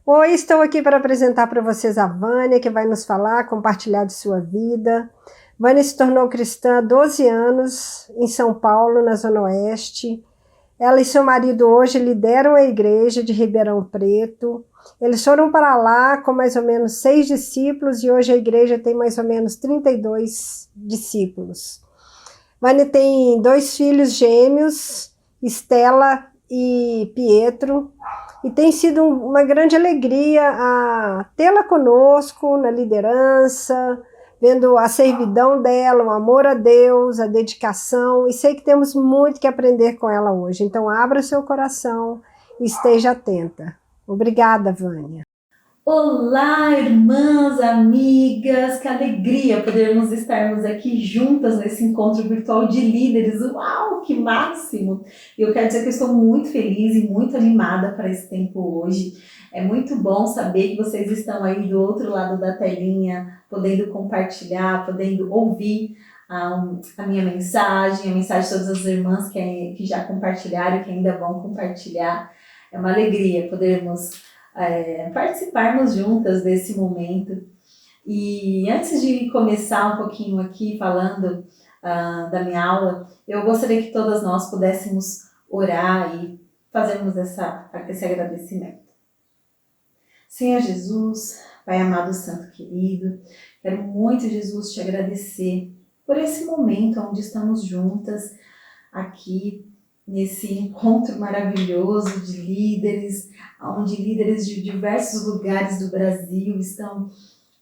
Oi, estou aqui para apresentar para vocês a Vânia, que vai nos falar, compartilhar de sua vida. Vânia se tornou cristã há 12 anos em São Paulo, na Zona Oeste. Ela e seu marido hoje lideram a igreja de Ribeirão Preto. Eles foram para lá com mais ou menos 6 discípulos e hoje a igreja tem mais ou menos 32 discípulos. Vânia tem 2 filhos gêmeos, Estela e Pietro. E tem sido uma grande alegria tê-la conosco na liderança, vendo a servidão dela, o amor a Deus, a dedicação, e sei que temos muito que aprender com ela hoje. Então, abra seu coração e esteja atenta. Obrigada, Vânia. Olá, irmãs, amigas, que alegria podermos estarmos aqui juntas nesse encontro virtual de líderes. Uau, que máximo! Eu quero dizer que eu estou muito feliz e muito animada para esse tempo hoje. É muito bom saber que vocês estão aí do outro lado da telinha, podendo compartilhar, podendo ouvir a minha mensagem, a mensagem de todas as irmãs que já compartilharam e que ainda vão compartilhar. É uma alegria podermos participarmos juntas desse momento. E antes de começar um pouquinho aqui falando da minha aula, eu gostaria que todas nós pudéssemos orar e fazermos esse agradecimento. Senhor Jesus, Pai amado, Santo querido, quero muito, Jesus, te agradecer por esse momento onde estamos juntas aqui nesse encontro maravilhoso de líderes, onde líderes de diversos lugares do Brasil estão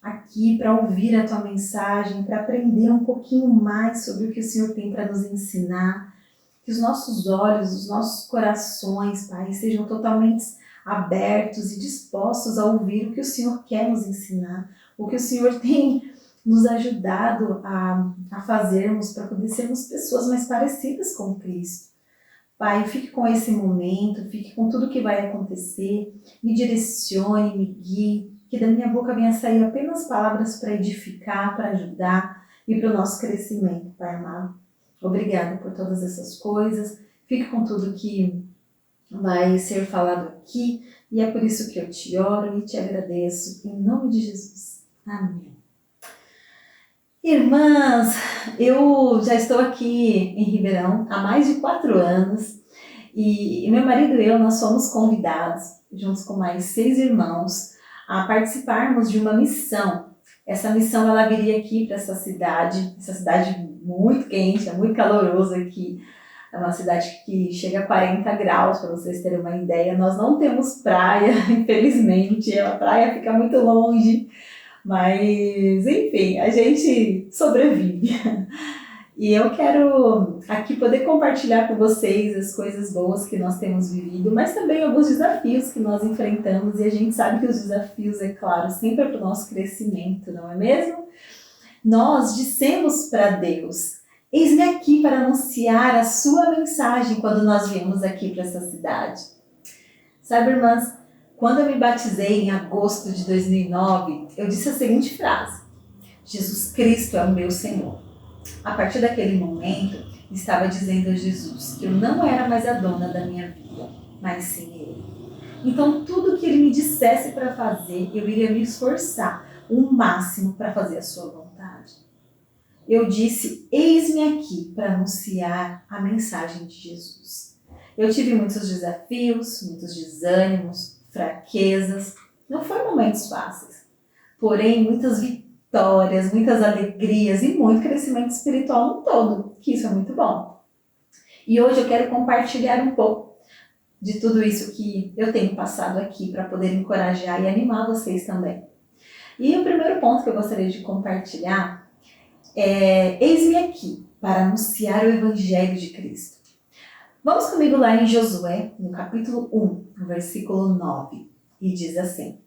aqui para ouvir a tua mensagem, para aprender um pouquinho mais sobre o que o Senhor tem para nos ensinar. Que os nossos olhos, os nossos corações, Pai, sejam totalmente abertos e dispostos a ouvir o que o Senhor quer nos ensinar, o que o Senhor tem nos ajudado a fazermos para poder sermos pessoas mais parecidas com Cristo. Pai, fique com esse momento, fique com tudo que vai acontecer, me direcione, me guie, que da minha boca venha sair apenas palavras para edificar, para ajudar e para o nosso crescimento, Pai amado. Obrigada por todas essas coisas, fique com tudo que vai ser falado aqui e é por isso que eu te oro e te agradeço, em nome de Jesus. Amém. Irmãs, eu já estou aqui em Ribeirão há mais de 4 anos e meu marido e eu, nós fomos convidados, juntos com mais 6 irmãos, a participarmos de uma missão. Essa missão ela viria aqui para essa cidade muito quente, é muito caloroso aqui, é uma cidade que chega a 40 graus, para vocês terem uma ideia. Nós não temos praia, infelizmente, a praia fica muito longe. Mas, enfim, a gente sobrevive. E eu quero aqui poder compartilhar com vocês as coisas boas que nós temos vivido, mas também alguns desafios que nós enfrentamos. E a gente sabe que os desafios, é claro, sempre é para o nosso crescimento, não é mesmo? Nós dissemos para Deus: eis-me aqui para anunciar a sua mensagem quando nós viemos aqui para essa cidade. Sabe, irmãs? Quando eu me batizei em agosto de 2009, eu disse a seguinte frase: Jesus Cristo é o meu Senhor. A partir daquele momento, estava dizendo a Jesus que eu não era mais a dona da minha vida, mas sim Ele. Então, tudo que Ele me dissesse para fazer, eu iria me esforçar o máximo para fazer a sua vontade. Eu disse: eis-me aqui para anunciar a mensagem de Jesus. Eu tive muitos desafios, muitos desânimos, fraquezas, não foram momentos fáceis, porém muitas vitórias, muitas alegrias e muito crescimento espiritual no todo, que isso é muito bom. E hoje eu quero compartilhar um pouco de tudo isso que eu tenho passado aqui para poder encorajar e animar vocês também. E o primeiro ponto que eu gostaria de compartilhar é: eis-me aqui para anunciar o Evangelho de Cristo. Vamos comigo lá em Josué, no capítulo 1, no versículo 9, e diz assim: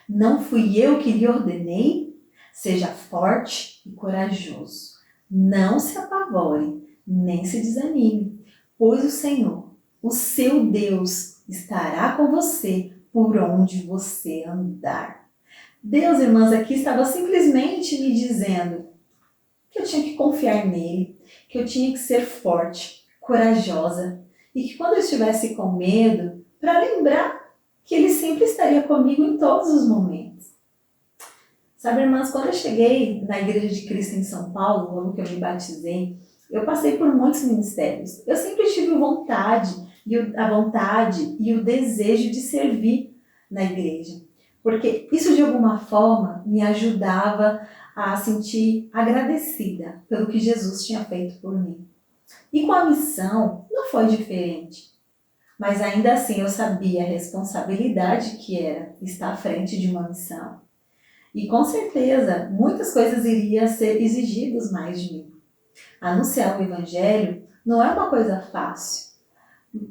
não fui eu que lhe ordenei? Seja forte e corajoso. Não se apavore, nem se desanime, pois o Senhor, o seu Deus, estará com você por onde você andar. Deus, irmãs, aqui estava simplesmente me dizendo que eu tinha que confiar nele, que eu tinha que ser forte, corajosa, e que quando eu estivesse com medo, para lembrar que ele sempre estaria comigo em todos os momentos. Sabe, irmãs, quando eu cheguei na Igreja de Cristo em São Paulo, logo que eu me batizei, eu passei por muitos ministérios. Eu sempre tive a vontade e o desejo de servir na igreja, porque isso de alguma forma me ajudava a sentir agradecida pelo que Jesus tinha feito por mim. E com a missão não foi diferente, mas ainda assim eu sabia a responsabilidade que era estar à frente de uma missão. E com certeza muitas coisas iriam ser exigidas mais de mim. Anunciar o Evangelho não é uma coisa fácil,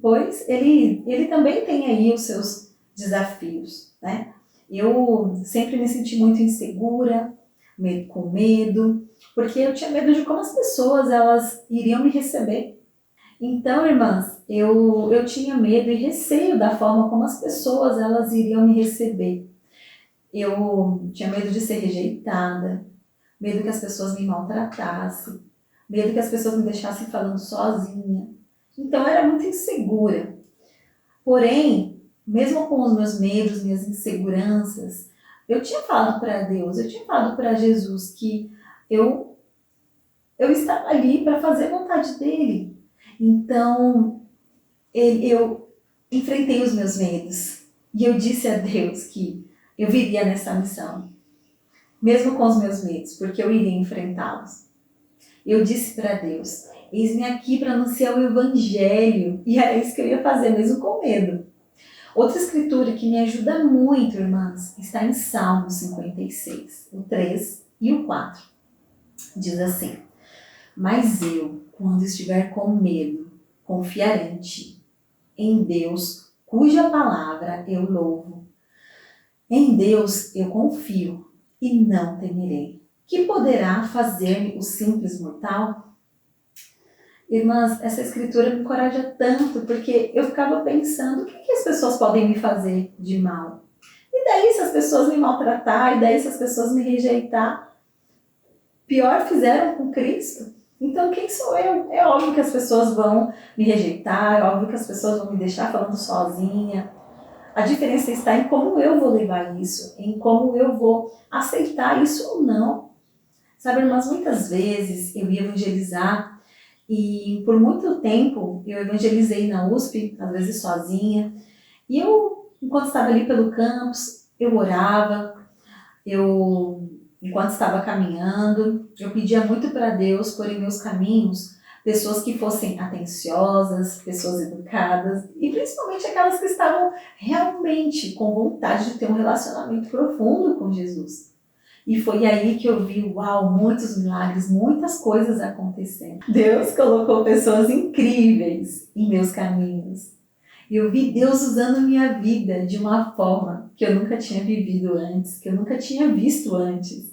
pois ele também tem aí os seus desafios, né? Eu sempre me senti muito insegura, com medo, porque eu tinha medo de como as pessoas elas iriam me receber. Então, irmãs, eu tinha medo e receio da forma como as pessoas elas iriam me receber. Eu tinha medo de ser rejeitada, medo que as pessoas me maltratassem, medo que as pessoas me deixassem falando sozinha. Então, eu era muito insegura. Porém, mesmo com os meus medos, minhas inseguranças, eu tinha falado para Deus, eu tinha falado para Jesus que eu estava ali para fazer a vontade dele. Então, eu enfrentei os meus medos e eu disse a Deus que eu viria nessa missão, mesmo com os meus medos, porque eu iria enfrentá-los. Eu disse para Deus, eis-me aqui para anunciar o Evangelho, e era isso que eu ia fazer, mesmo com medo. Outra escritura que me ajuda muito, irmãs, está em Salmo 56, o 3 e o 4. Diz assim, mas eu, quando estiver com medo, confiarei em ti, em Deus, cuja palavra eu louvo. Em Deus eu confio e não temerei. Que poderá fazer-me o simples mortal? Irmãs, essa escritura me encoraja tanto, porque eu ficava pensando, o que as pessoas podem me fazer de mal? E daí se as pessoas me maltratar, e daí se as pessoas me rejeitar? Pior fizeram com Cristo? Então quem sou eu? É óbvio que as pessoas vão me rejeitar, é óbvio que as pessoas vão me deixar falando sozinha. A diferença está em como eu vou levar isso, em como eu vou aceitar isso ou não. Sabe, irmãs, muitas vezes eu ia evangelizar e por muito tempo eu evangelizei na USP, às vezes sozinha. E eu, enquanto estava ali pelo campus, eu orava, enquanto estava caminhando, eu pedia muito para Deus pôr em meus caminhos pessoas que fossem atenciosas, pessoas educadas e principalmente aquelas que estavam realmente com vontade de ter um relacionamento profundo com Jesus. E foi aí que eu vi, uau, muitos milagres, muitas coisas acontecendo. Deus colocou pessoas incríveis em meus caminhos. E eu vi Deus usando a minha vida de uma forma que eu nunca tinha vivido antes, que eu nunca tinha visto antes.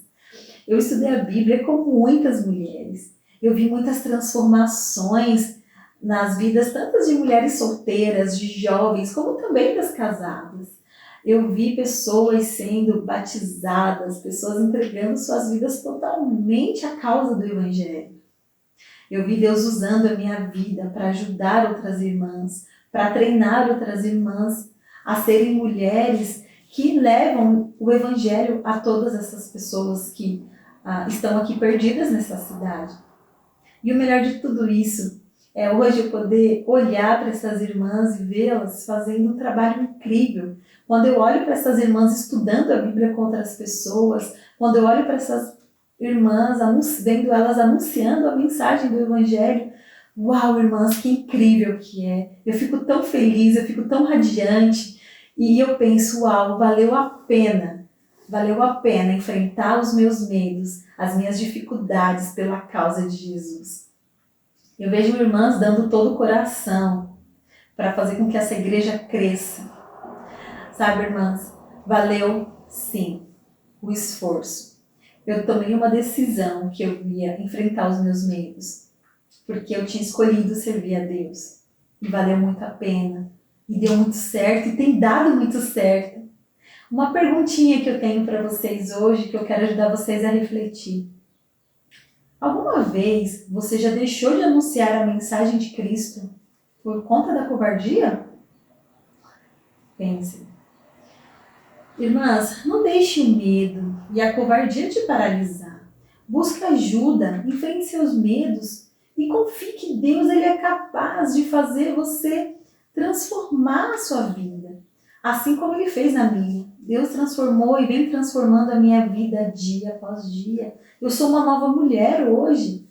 Eu estudei a Bíblia com muitas mulheres. Eu vi muitas transformações nas vidas, tanto de mulheres solteiras, de jovens, como também das casadas. Eu vi pessoas sendo batizadas, pessoas entregando suas vidas totalmente à causa do Evangelho. Eu vi Deus usando a minha vida para ajudar outras irmãs, para treinar outras irmãs a serem mulheres que levam o Evangelho a todas essas pessoas que estão aqui perdidas nessa cidade. E o melhor de tudo isso é hoje eu poder olhar para essas irmãs e vê-las fazendo um trabalho incrível. Quando eu olho para essas irmãs estudando a Bíblia com outras pessoas, quando eu olho para essas irmãs, vendo elas anunciando a mensagem do Evangelho, uau, irmãs, que incrível que é. Eu fico tão feliz, eu fico tão radiante e eu penso, uau, valeu a pena enfrentar os meus medos, as minhas dificuldades pela causa de Jesus. Eu vejo irmãs dando todo o coração para fazer com que essa igreja cresça. Sabe, irmãs, valeu sim o esforço. Eu tomei uma decisão que eu ia enfrentar os meus medos, porque eu tinha escolhido servir a Deus. E valeu muito a pena. E deu muito certo, e tem dado muito certo. Uma perguntinha que eu tenho para vocês hoje, que eu quero ajudar vocês a refletir. Alguma vez você já deixou de anunciar a mensagem de Cristo por conta da covardia? Pense. Irmãs, não deixe o medo e a covardia te paralisar. Busque ajuda, enfrente seus medos e confie que Deus ele é capaz de fazer você transformar a sua vida. Assim como Ele fez na minha. Deus transformou e vem transformando a minha vida dia após dia. Eu sou uma nova mulher hoje.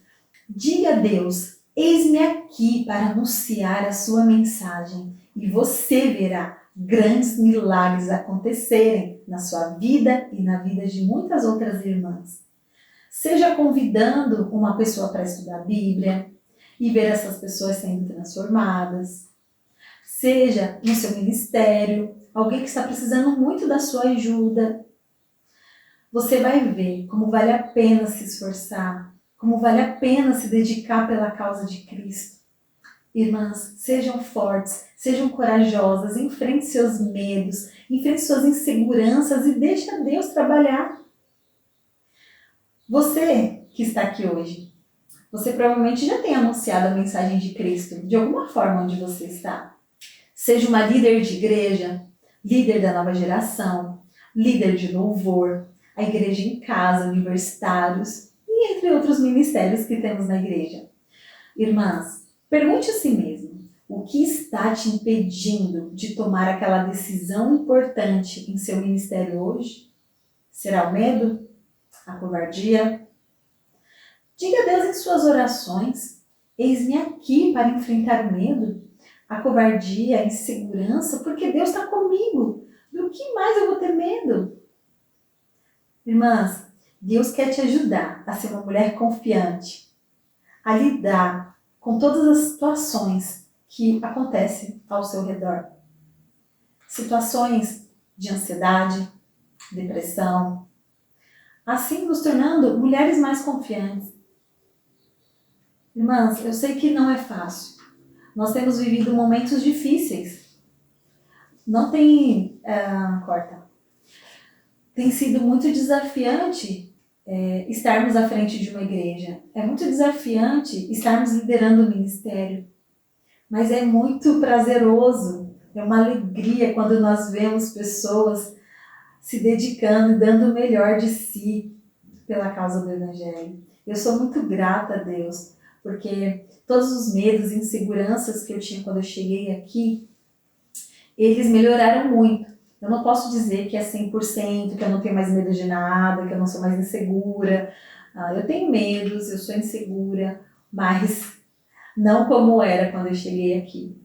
Diga a Deus, eis-me aqui para anunciar a sua mensagem e você verá grandes milagres acontecerem na sua vida e na vida de muitas outras irmãs. Seja convidando uma pessoa para estudar a Bíblia e ver essas pessoas sendo transformadas. Seja no seu ministério, alguém que está precisando muito da sua ajuda. Você vai ver como vale a pena se esforçar, como vale a pena se dedicar pela causa de Cristo. Irmãs, sejam fortes, sejam corajosas, enfrente seus medos, enfrente suas inseguranças e deixe Deus trabalhar. Você que está aqui hoje, você provavelmente já tem anunciado a mensagem de Cristo de alguma forma onde você está. Seja uma líder de igreja, líder da nova geração, líder de louvor, a igreja em casa, universitários e entre outros ministérios que temos na igreja. Irmãs, pergunte a si mesmo, o que está te impedindo de tomar aquela decisão importante em seu ministério hoje? Será o medo? A covardia? Diga a Deus em suas orações, eis-me aqui para enfrentar o medo, a covardia, a insegurança, porque Deus está comigo. Do que mais eu vou ter medo? Irmãs, Deus quer te ajudar a ser uma mulher confiante, a lidar com todas as situações que acontecem ao seu redor. Situações de ansiedade, depressão, assim nos tornando mulheres mais confiantes. Irmãs, eu sei que não é fácil. Nós temos vivido momentos difíceis. Não tem... Tem sido muito desafiante estarmos à frente de uma igreja. É muito desafiante estarmos liderando o ministério. Mas é muito prazeroso. É uma alegria quando nós vemos pessoas se dedicando e dando o melhor de si pela causa do Evangelho. Eu sou muito grata a Deus, porque todos os medos e inseguranças que eu tinha quando eu cheguei aqui, eles melhoraram muito. Eu não posso dizer que é 100%, que eu não tenho mais medo de nada, que eu não sou mais insegura. Eu tenho medos, eu sou insegura, mas não como era quando eu cheguei aqui.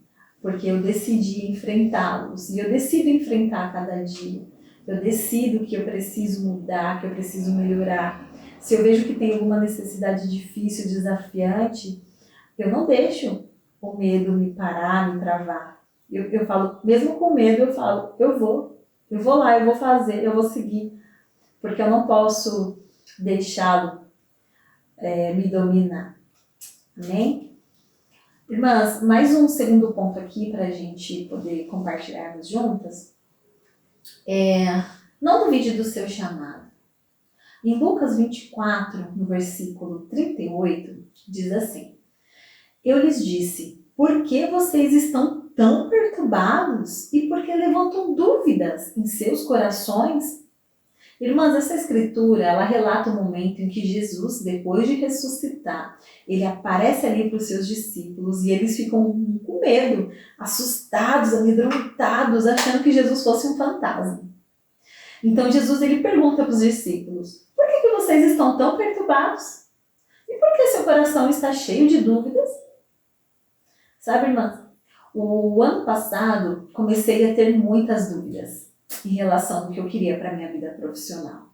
Porque eu decidi enfrentá-los e eu decido enfrentar cada dia. Eu decido que eu preciso mudar, que eu preciso melhorar. Se eu vejo que tem alguma necessidade difícil, desafiante, eu não deixo o medo me parar, me travar. Eu falo, mesmo com medo, eu falo, eu vou lá, eu vou fazer, eu vou seguir. Porque eu não posso deixá-lo me dominar. Amém? Irmãs, mais um segundo ponto aqui para a gente poder compartilharmos juntas. Não duvide do seu chamado. Em Lucas 24, no versículo 38, diz assim: Eu lhes disse, por que vocês estão tão perturbados e por que levantam dúvidas em seus corações? Irmãs, essa escritura, ela relata o momento em que Jesus, depois de ressuscitar, ele aparece ali para os seus discípulos e eles ficam com medo, assustados, amedrontados, achando que Jesus fosse um fantasma. Então Jesus ele pergunta para os discípulos, por que vocês estão tão perturbados? E por que seu coração está cheio de dúvidas? Sabe, irmãs, o ano passado comecei a ter muitas dúvidas em relação ao que eu queria para a minha vida profissional.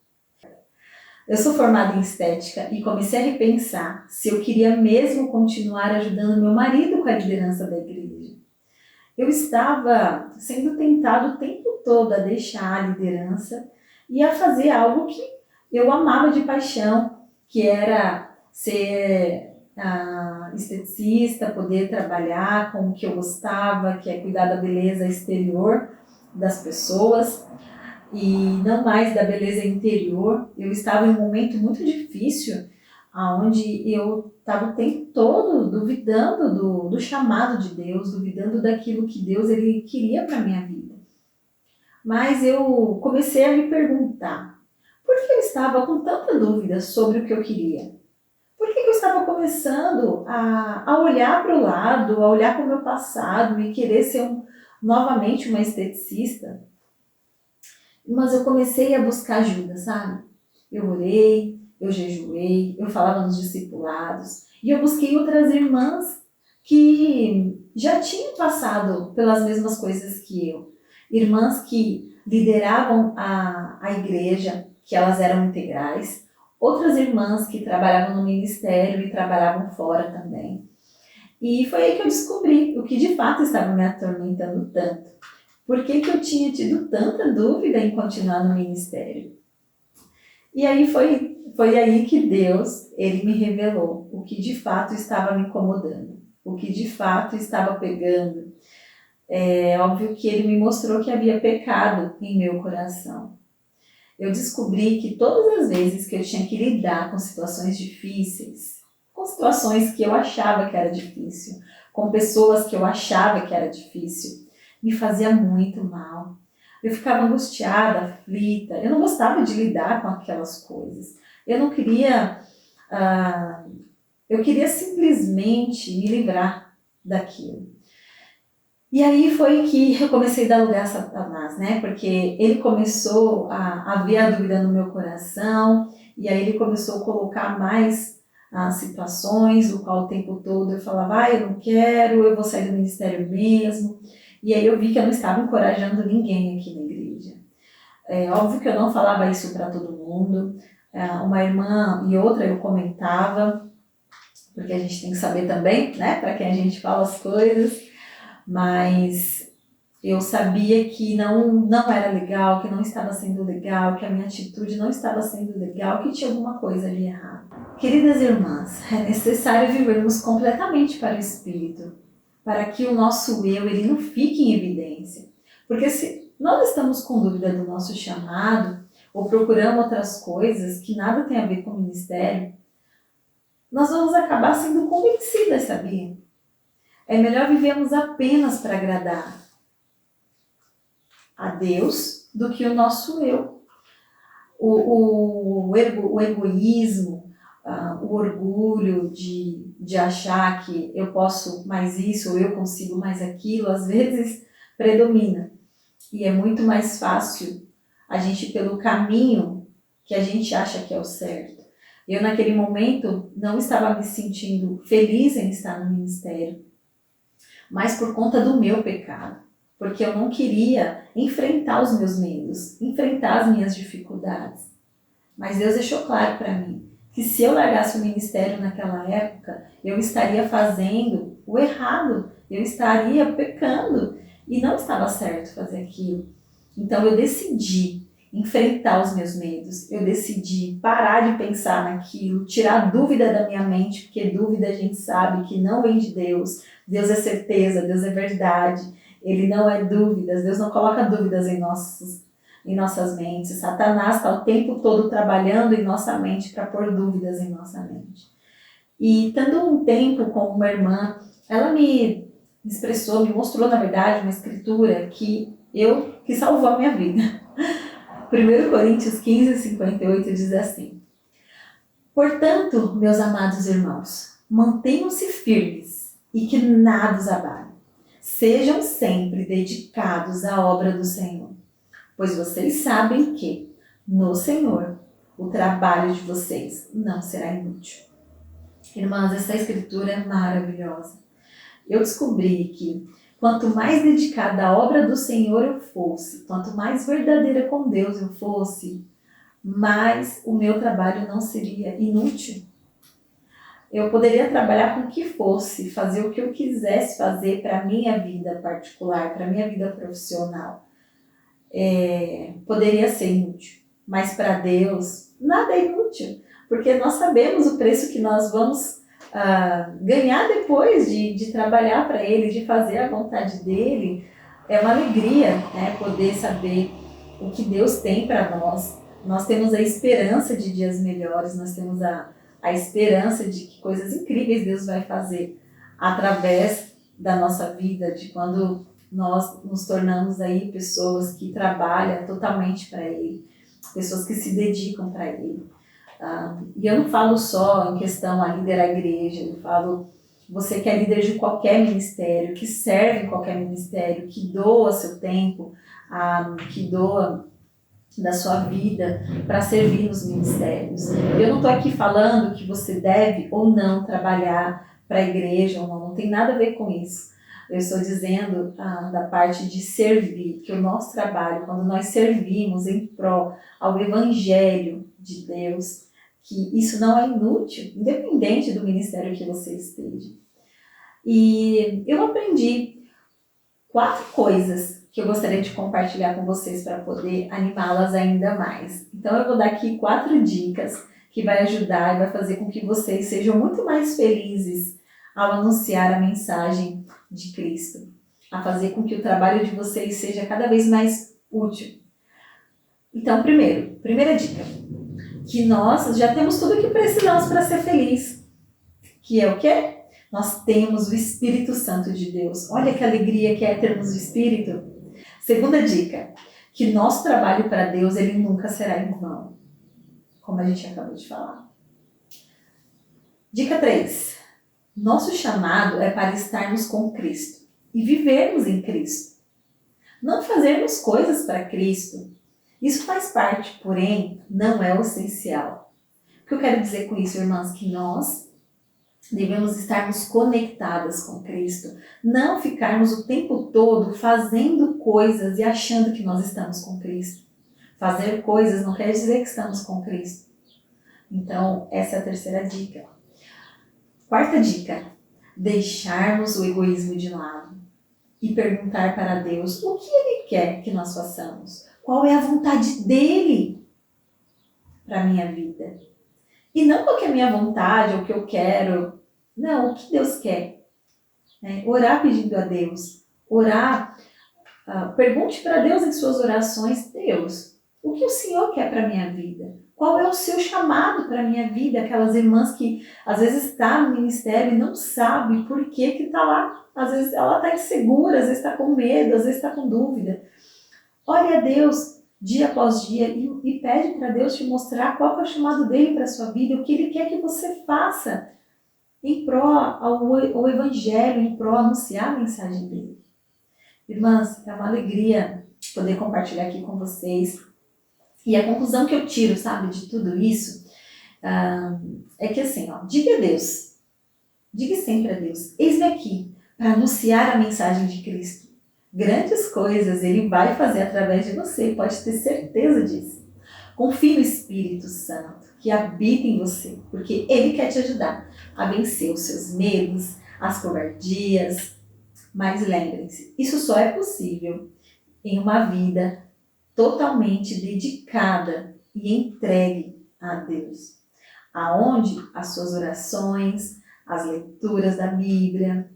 Eu sou formada em estética e comecei a repensar se eu queria mesmo continuar ajudando meu marido com a liderança da igreja. Eu estava sendo tentado o tempo todo a deixar a liderança e a fazer algo que eu amava de paixão, que era ser esteticista, poder trabalhar com o que eu gostava, que é cuidar da beleza exterior das pessoas e não mais da beleza interior. Eu estava em um momento muito difícil, onde eu estava o tempo todo duvidando do chamado de Deus, duvidando daquilo que Deus ele queria para a minha vida. mas eu comecei a me perguntar por que eu estava com tanta dúvida sobre o que eu queria. Por que eu estava começando a olhar para o lado, a olhar para o meu passado e querer ser novamente uma esteticista? Mas eu comecei a buscar ajuda, sabe? Eu orei, eu jejuei, eu falava nos discipulados e eu busquei outras irmãs que já tinham passado pelas mesmas coisas que eu. Irmãs que lideravam a igreja, que elas eram integrais. Outras irmãs que trabalhavam no ministério e trabalhavam fora também. E foi aí que eu descobri o que de fato estava me atormentando tanto. Por que eu tinha tido tanta dúvida em continuar no ministério? E aí foi aí que Deus, ele me revelou o que de fato estava me incomodando, o que de fato estava pegando. É óbvio que ele me mostrou que havia pecado em meu coração. Eu descobri que todas as vezes que eu tinha que lidar com situações difíceis, com situações que eu achava que era difícil, com pessoas que eu achava que era difícil, me fazia muito mal. Eu ficava angustiada, aflita, eu não gostava de lidar com aquelas coisas. Eu não queria, eu queria simplesmente me livrar daquilo. E aí foi que eu comecei a dar lugar a Satanás, né? Porque ele começou a ver a dúvida no meu coração, e aí ele começou a colocar mais situações, o qual o tempo todo eu falava, eu não quero, eu vou sair do ministério mesmo. E aí eu vi que eu não estava encorajando ninguém aqui na igreja. É óbvio que eu não falava isso para todo mundo. Uma irmã e outra eu comentava, porque a gente tem que saber também, né? Para quem a gente fala as coisas. Mas eu sabia que não era legal, que não estava sendo legal, que a minha atitude não estava sendo legal, que tinha alguma coisa ali errada. Queridas irmãs, é necessário vivermos completamente para o Espírito, para que o nosso eu ele não fique em evidência. Porque se nós estamos com dúvida do nosso chamado, ou procuramos outras coisas que nada tem a ver com o ministério, nós vamos acabar sendo convencidas, sabia? É melhor vivermos apenas para agradar a Deus do que o nosso eu. O egoísmo, o orgulho de achar que eu posso mais isso ou eu consigo mais aquilo, às vezes predomina. E é muito mais fácil a gente ir pelo caminho que a gente acha que é o certo. Eu, naquele momento, não estava me sentindo feliz em estar no ministério, mas por conta do meu pecado, porque eu não queria enfrentar os meus medos, enfrentar as minhas dificuldades. Mas Deus deixou claro para mim que se eu largasse o ministério naquela época, eu estaria fazendo o errado, eu estaria pecando e não estava certo fazer aquilo. Então eu decidi enfrentar os meus medos, eu decidi parar de pensar naquilo, tirar a dúvida da minha mente, porque dúvida a gente sabe que não vem de Deus. Deus é certeza, Deus é verdade, Ele não é dúvidas, Deus não coloca dúvidas em nossas mentes. Satanás está o tempo todo trabalhando em nossa mente para pôr dúvidas em nossa mente. E tendo um tempo com uma irmã, ela me expressou, me mostrou na verdade uma escritura que salvou a minha vida. 1 Coríntios 15:58 diz assim: portanto, meus amados irmãos, mantenham-se firmes e que nada os abale. Sejam sempre dedicados à obra do Senhor, pois vocês sabem que, no Senhor, o trabalho de vocês não será inútil. Irmãs, essa escritura é maravilhosa. Eu descobri que quanto mais dedicada à obra do Senhor eu fosse, quanto mais verdadeira com Deus eu fosse, mais o meu trabalho não seria inútil. Eu poderia trabalhar com o que fosse, fazer o que eu quisesse fazer para a minha vida particular, para a minha vida profissional. Poderia ser inútil, mas para Deus nada é inútil, porque nós sabemos o preço que nós vamos ganhar depois de trabalhar para Ele, de fazer a vontade dEle. É uma alegria, né, poder saber o que Deus tem para nós. Nós temos a esperança de dias melhores, nós temos a esperança de que coisas incríveis Deus vai fazer através da nossa vida, de quando nós nos tornamos aí pessoas que trabalham totalmente para Ele, pessoas que se dedicam para Ele. E eu não falo só em questão a liderar a igreja, eu falo você que é líder de qualquer ministério, que serve em qualquer ministério, que doa seu tempo, que doa da sua vida para servir nos ministérios. Eu não estou aqui falando que você deve ou não trabalhar para a igreja ou não tem nada a ver com isso. Eu estou dizendo da parte de servir, que o nosso trabalho, quando nós servimos em prol ao Evangelho de Deus, que isso não é inútil, independente do ministério que você esteja. E eu aprendi 4 coisas que eu gostaria de compartilhar com vocês para poder animá-las ainda mais. Então eu vou dar aqui 4 dicas que vai ajudar e vai fazer com que vocês sejam muito mais felizes ao anunciar a mensagem de Cristo, a fazer com que o trabalho de vocês seja cada vez mais útil. Então, primeira dica, que nós já temos tudo o que precisamos para ser feliz, que é o quê? Nós temos o Espírito Santo de Deus. Olha que alegria que é termos o Espírito. Segunda dica, que nosso trabalho para Deus, ele nunca será em vão, como a gente acabou de falar. Dica 3, nosso chamado é para estarmos com Cristo e vivermos em Cristo. Não fazermos coisas para Cristo. Isso faz parte, porém, não é o essencial. O que eu quero dizer com isso, irmãs? Que nós devemos estarmos conectadas com Cristo, não ficarmos o tempo todo fazendo coisas e achando que nós estamos com Cristo. Fazer coisas não quer dizer que estamos com Cristo. Então, essa é a terceira dica. Quarta dica, deixarmos o egoísmo de lado e perguntar para Deus o que Ele quer que nós façamos. Qual é a vontade dEle para a minha vida? E não qual que é a minha vontade, ou o que eu quero. Não, o que Deus quer. Orar pedindo a Deus. Orar, pergunte para Deus em suas orações, Deus, o que o Senhor quer para a minha vida? Qual é o seu chamado para a minha vida? Aquelas irmãs que às vezes estão no ministério e não sabem por que está lá. Às vezes ela está insegura, às vezes está com medo, às vezes está com dúvida. Ore a Deus dia após dia e pede para Deus te mostrar qual é o chamado dele para a sua vida, o que ele quer que você faça em pró ao Evangelho, em pró anunciar a mensagem dele. Irmãs, é uma alegria poder compartilhar aqui com vocês. E a conclusão que eu tiro, sabe, de tudo isso, é que assim, diga a Deus, diga sempre a Deus, eis-me aqui para anunciar a mensagem de Cristo. Grandes coisas Ele vai fazer através de você, pode ter certeza disso. Confie no Espírito Santo que habita em você, porque Ele quer te ajudar a vencer os seus medos, as covardias. Mas lembrem-se, isso só é possível em uma vida totalmente dedicada e entregue a Deus, aonde as suas orações, as leituras da Bíblia,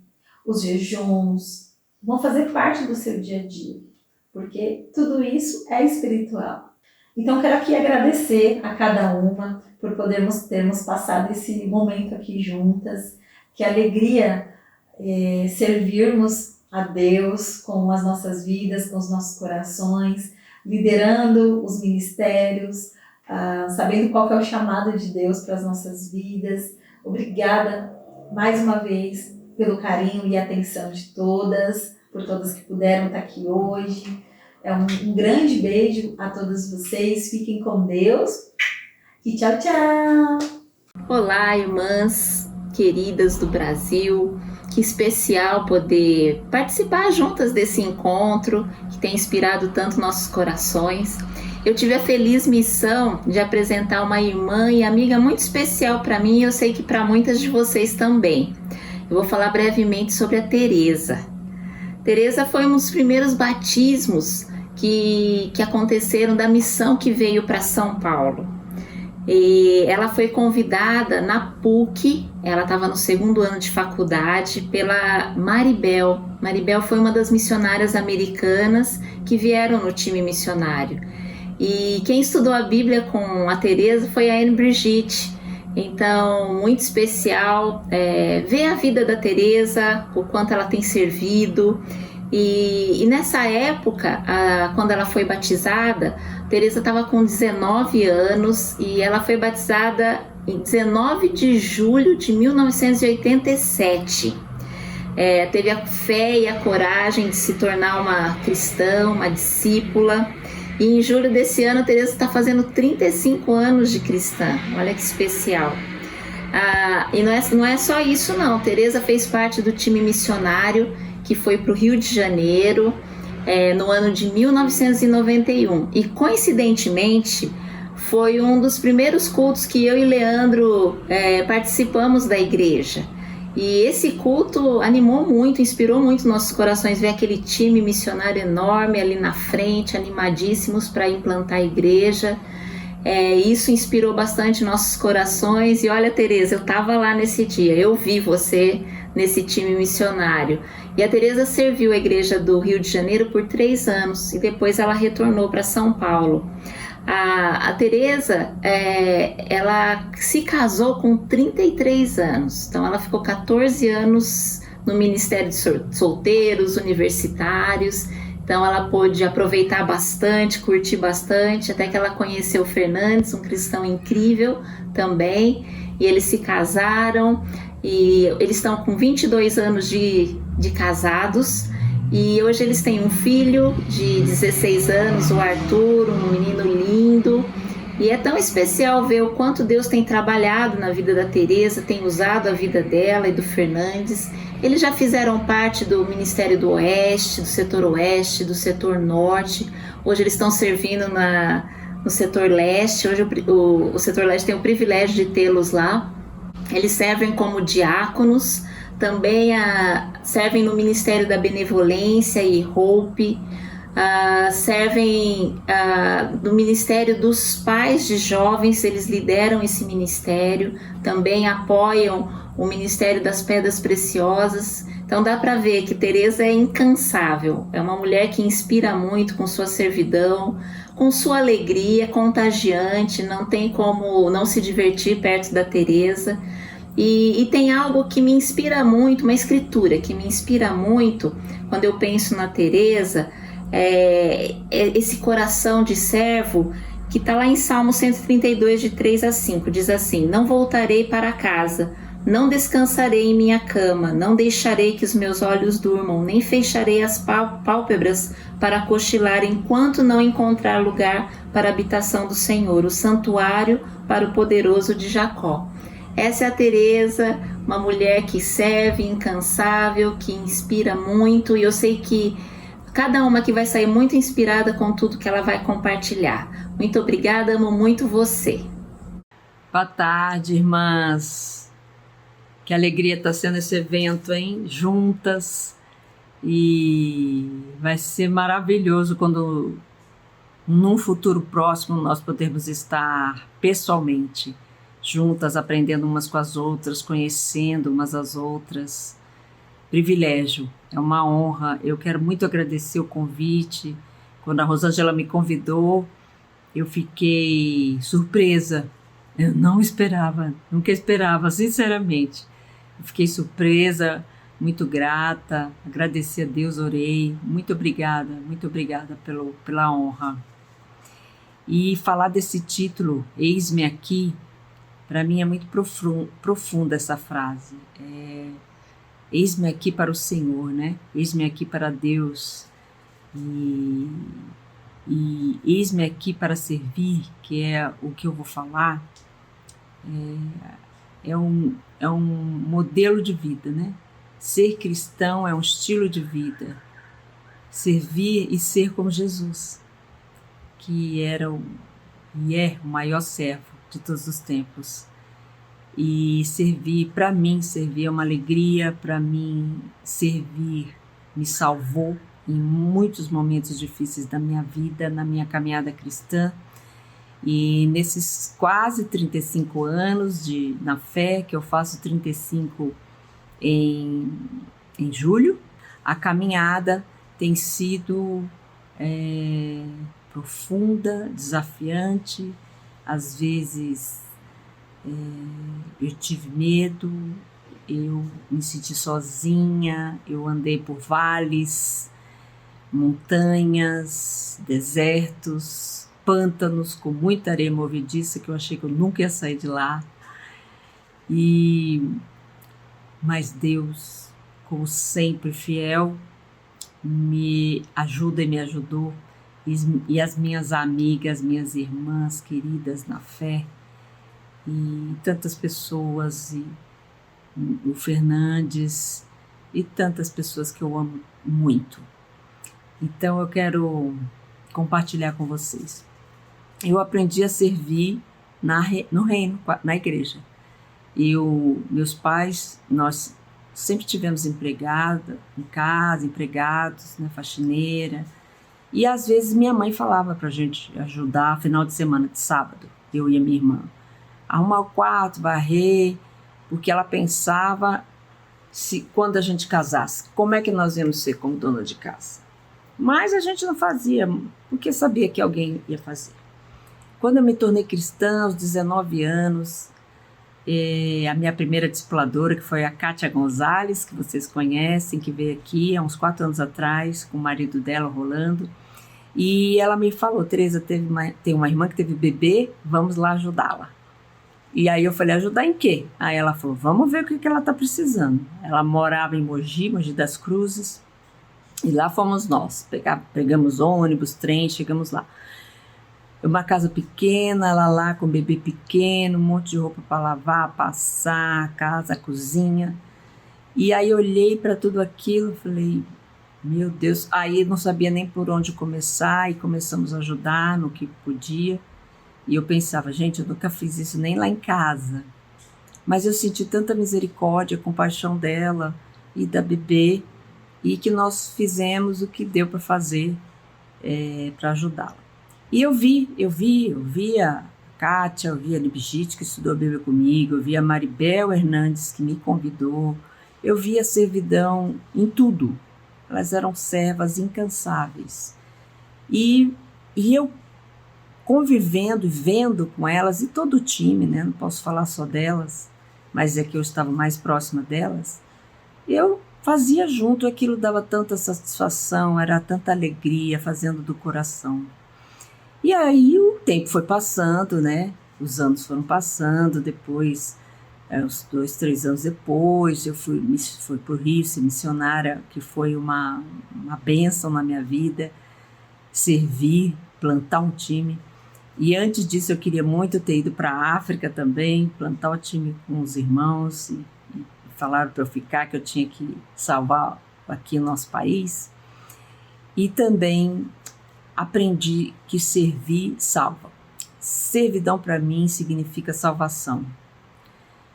os jejuns, vão fazer parte do seu dia a dia, porque tudo isso é espiritual. Então, quero aqui agradecer a cada uma por termos passado esse momento aqui juntas. Que alegria servirmos a Deus com as nossas vidas, com os nossos corações, liderando os ministérios, sabendo qual que é o chamado de Deus para as nossas vidas. Obrigada mais uma vez pelo carinho e atenção de todas, por todas que puderam estar aqui hoje. Um grande beijo a todos vocês, fiquem com Deus e tchau, tchau! Olá, irmãs queridas do Brasil, que especial poder participar juntas desse encontro que tem inspirado tanto nossos corações. Eu tive a feliz missão de apresentar uma irmã e amiga muito especial para mim e eu sei que para muitas de vocês também. Eu vou falar brevemente sobre a Tereza. Tereza foi um dos primeiros batismos que aconteceram da missão que veio para São Paulo. E ela foi convidada na PUC, ela estava no 2º ano de faculdade, pela Maribel. Maribel foi uma das missionárias americanas que vieram no time missionário. E quem estudou a Bíblia com a Tereza foi a Anne Brigitte. Então, muito especial ver a vida da Tereza, o quanto ela tem servido. E nessa época, quando ela foi batizada, Teresa estava com 19 anos e ela foi batizada em 19 de julho de 1987. Teve a fé e a coragem de se tornar uma cristã, uma discípula. E em julho desse ano, Teresa está fazendo 35 anos de cristã. Olha que especial. E não é só isso não. Teresa fez parte do time missionário que foi para o Rio de Janeiro no ano de 1991. E coincidentemente foi um dos primeiros cultos que eu e Leandro participamos da igreja. E esse culto animou muito, inspirou muito nossos corações, ver aquele time missionário enorme ali na frente, animadíssimos para implantar a igreja. Isso inspirou bastante nossos corações. E olha, Teresa, eu estava lá nesse dia, eu vi você nesse time missionário. E a Teresa serviu a igreja do Rio de Janeiro por 3 anos e depois ela retornou para São Paulo. A Teresa, ela se casou com 33 anos, então ela ficou 14 anos no Ministério de Solteiros, universitários, então ela pôde aproveitar bastante, curtir bastante, até que ela conheceu o Fernandes, um cristão incrível também, e eles se casaram, e eles estão com 22 anos de casados, e hoje eles têm um filho de 16 anos, o Arthur, um menino lindo. E é tão especial ver o quanto Deus tem trabalhado na vida da Teresa, tem usado a vida dela e do Fernandes. Eles já fizeram parte do Ministério do Oeste, do setor Oeste, do setor Norte. Hoje eles estão servindo no setor Leste. Hoje o setor Leste tem o privilégio de tê-los lá. Eles servem como diáconos. Também servem no Ministério da Benevolência e Hope, servem no Ministério dos Pais de Jovens, eles lideram esse ministério, também apoiam o Ministério das Pedras Preciosas. Então dá para ver que Teresa é incansável, é uma mulher que inspira muito com sua servidão, com sua alegria contagiante, não tem como não se divertir perto da Teresa. E tem algo que me inspira muito, uma escritura que me inspira muito quando eu penso na Teresa, esse coração de servo que está lá em Salmo 132, de 3 a 5, diz assim: não voltarei para casa, não descansarei em minha cama, não deixarei que os meus olhos durmam, nem fecharei as pálpebras para cochilar enquanto não encontrar lugar para a habitação do Senhor, o santuário para o poderoso de Jacó. Essa é a Teresa, uma mulher que serve, incansável, que inspira muito, e eu sei que cada uma que vai sair muito inspirada com tudo que ela vai compartilhar. Muito obrigada, amo muito você. Boa tarde, irmãs. Que alegria está sendo esse evento, hein? Juntas. E vai ser maravilhoso quando, num futuro próximo, nós podermos estar pessoalmente juntas, aprendendo umas com as outras, conhecendo umas às outras. Privilégio, é uma honra. Eu quero muito agradecer o convite. Quando a Rosângela me convidou, eu fiquei surpresa. Eu não esperava, nunca esperava, sinceramente. Eu fiquei surpresa, muito grata, agradeci a Deus, orei. Muito obrigada pela honra. E falar desse título, Eis-me Aqui, para mim é muito profunda essa frase. Eis-me aqui para o Senhor, né? Eis-me aqui para Deus. E eis-me aqui para servir, que é o que eu vou falar. É um modelo de vida, né? Ser cristão é um estilo de vida. Servir e ser como Jesus, que era e é o maior servo de todos os tempos. E servir, para mim, servir é uma alegria, para mim, servir me salvou em muitos momentos difíceis da minha vida, na minha caminhada cristã. E nesses quase 35 anos na fé, que eu faço 35 em julho, a caminhada tem sido profunda, desafiante. Às vezes eu tive medo, eu me senti sozinha, eu andei por vales, montanhas, desertos, pântanos com muita areia movediça que eu achei que eu nunca ia sair de lá. Mas Deus, como sempre fiel, me ajuda e me ajudou. E as minhas amigas, minhas irmãs queridas na fé, e tantas pessoas, e o Fernandes, e tantas pessoas que eu amo muito. Então eu quero compartilhar com vocês. Eu aprendi a servir no reino, na igreja. Meus pais, nós sempre tivemos empregada em casa, empregados, né, faxineira. E às vezes minha mãe falava pra gente ajudar final de semana, de sábado, eu e a minha irmã. Arrumar o quarto, varrer, porque ela pensava quando a gente casasse, como é que nós íamos ser como dona de casa. Mas a gente não fazia, porque sabia que alguém ia fazer. Quando eu me tornei cristã, aos 19 anos, a minha primeira discipuladora, que foi a Kátia Gonzalez, que vocês conhecem, que veio aqui há uns 4 anos atrás, com o marido dela, o Rolando, e ela me falou: Tereza, tem uma irmã que teve bebê, vamos lá ajudá-la. E aí eu falei: ajudar em quê? Aí ela falou: vamos ver o que ela está precisando. Ela morava em Mogi das Cruzes, e lá fomos nós, pegamos ônibus, trem, chegamos lá. Uma casa pequena, ela lá com o bebê pequeno, um monte de roupa para lavar, passar, a casa, a cozinha. E aí eu olhei para tudo aquilo e falei: meu Deus. Aí não sabia nem por onde começar, e começamos a ajudar no que podia. E eu pensava: gente, eu nunca fiz isso nem lá em casa. Mas eu senti tanta misericórdia, compaixão dela e da bebê, e que nós fizemos o que deu para fazer para ajudá-la. E eu vi a Kátia, eu vi a Libigite, que estudou a Bíblia comigo, eu vi a Maribel Hernandes, que me convidou, eu vi a servidão em tudo. Elas eram servas incansáveis. E eu convivendo e vendo com elas, e todo o time, né? Não posso falar só delas, mas é que eu estava mais próxima delas, eu fazia junto, aquilo dava tanta satisfação, era tanta alegria, fazendo do coração. E aí o tempo foi passando, né? Os anos foram passando, depois, uns 2, 3 anos depois, eu fui para o Rio ser missionária, que foi uma bênção na minha vida, servir, plantar um time. E antes disso eu queria muito ter ido para a África também, plantar o time com os irmãos, e falaram para eu ficar, que eu tinha que salvar aqui o nosso país. E também aprendi que servir salva. Servidão para mim significa salvação.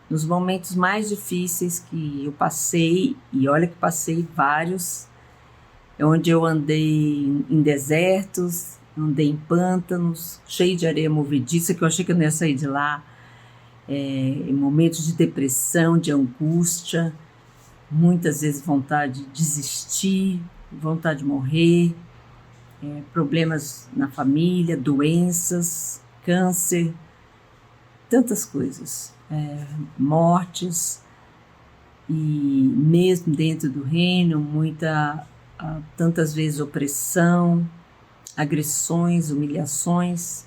Nos momentos mais difíceis que eu passei, e olha que passei vários, onde eu andei em desertos, andei em pântanos, cheio de areia movediça, que eu achei que eu não ia sair de lá, em momentos de depressão, de angústia, muitas vezes vontade de desistir, vontade de morrer, problemas na família, doenças, câncer, tantas coisas, mortes, e mesmo dentro do reino, tantas vezes opressão, agressões, humilhações,